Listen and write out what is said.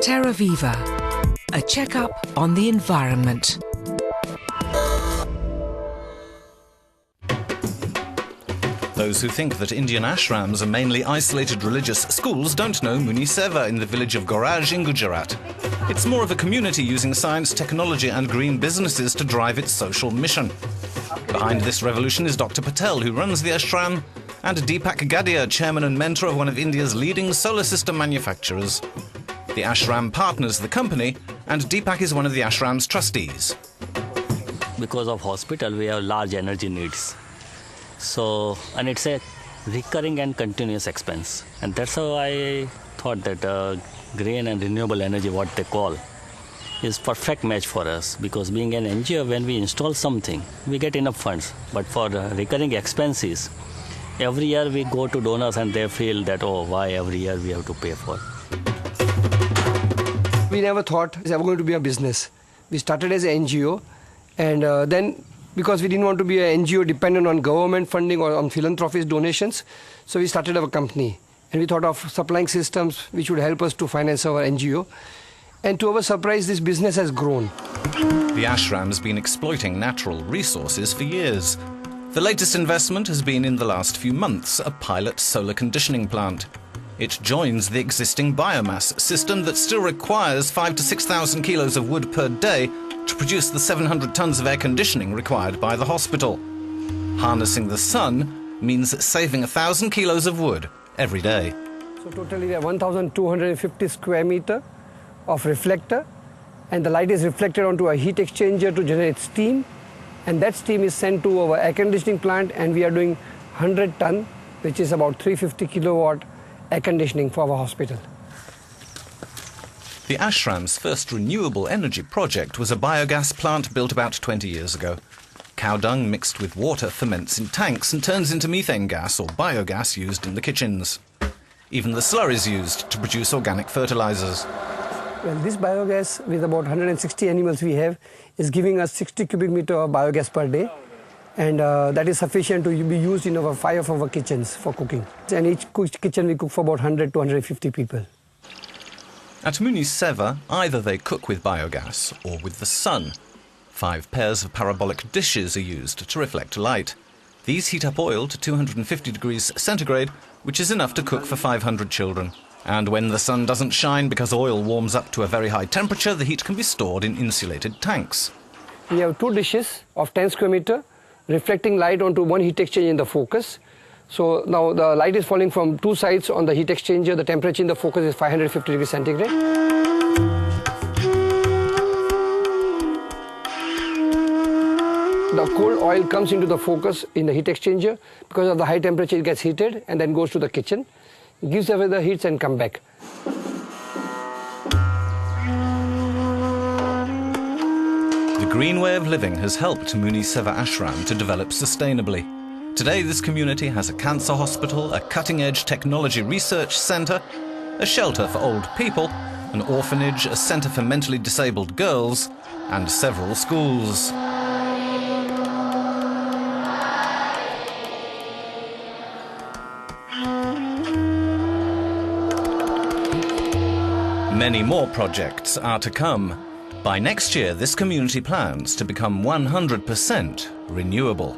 Terra Viva, a checkup on the environment. Those who think that Indian ashrams are mainly isolated religious schools don't know Muni Seva in the village of Goraj in Gujarat. It's more of a community using science, technology and green businesses to drive its social mission. Behind this revolution is Dr. Patel, who runs the ashram, and Deepak Gadia, chairman and mentor of one of India's leading solar system manufacturers. The ashram partners the company, and Deepak is one of the ashram's trustees. Because of hospital, we have large energy needs. And it's a recurring and continuous expense. And that's how I thought that green and renewable energy, what they call, is perfect match for us. Because being an NGO, when we install something, we get enough funds. But for recurring expenses, every year we go to donors and they feel that, oh, why every year we have to pay for? We never thought it's ever going to be a business. We started as an NGO, and then because we didn't want to be an NGO dependent on government funding or on philanthropist donations, so we started our company. And we thought of supplying systems which would help us to finance our NGO. And to our surprise, this business has grown. The ashram has been exploiting natural resources for years. The latest investment has been in the last few months, a pilot solar conditioning plant. It joins the existing biomass system that still requires 5,000 to 6,000 kilos of wood per day to produce the 700 tons of air conditioning required by the hospital. Harnessing the sun means saving 1,000 kilos of wood every day. So totally we have 1,250 square meter of reflector, and the light is reflected onto a heat exchanger to generate steam, and that steam is sent to our air conditioning plant, and we are doing 100 ton, which is about 350 kilowatt air conditioning for our hospital. The ashram's first renewable energy project was a biogas plant built about 20 years ago. Cow dung mixed with water ferments in tanks and turns into methane gas or biogas used in the kitchens. Even the slurry is used to produce organic fertilizers. Well, this biogas, with about 160 animals we have, is giving us 60 cubic meter of biogas per day. And that is sufficient to be used in our 5 of our kitchens for cooking. And each kitchen we cook for about 100 to 150 people. At Muni Seva, either they cook with biogas or with the sun. 5 pairs of parabolic dishes are used to reflect light. These heat up oil to 250 degrees centigrade, which is enough to cook for 500 children. And when the sun doesn't shine because oil warms up to a very high temperature, the heat can be stored in insulated tanks. We have 2 dishes of 10 square meter, reflecting light onto one heat exchanger in the focus. So now the light is falling from 2 sides on the heat exchanger. The temperature in the focus is 550 degrees centigrade. The cold oil comes into the focus in the heat exchanger. Because of the high temperature, it gets heated and then goes to the kitchen. It gives away the heats and come back. The green way of living has helped Muni Seva Ashram to develop sustainably. Today, this community has a cancer hospital, a cutting-edge technology research centre, a shelter for old people, an orphanage, a centre for mentally disabled girls, and several schools. Many more projects are to come. By next year, this community plans to become 100% renewable.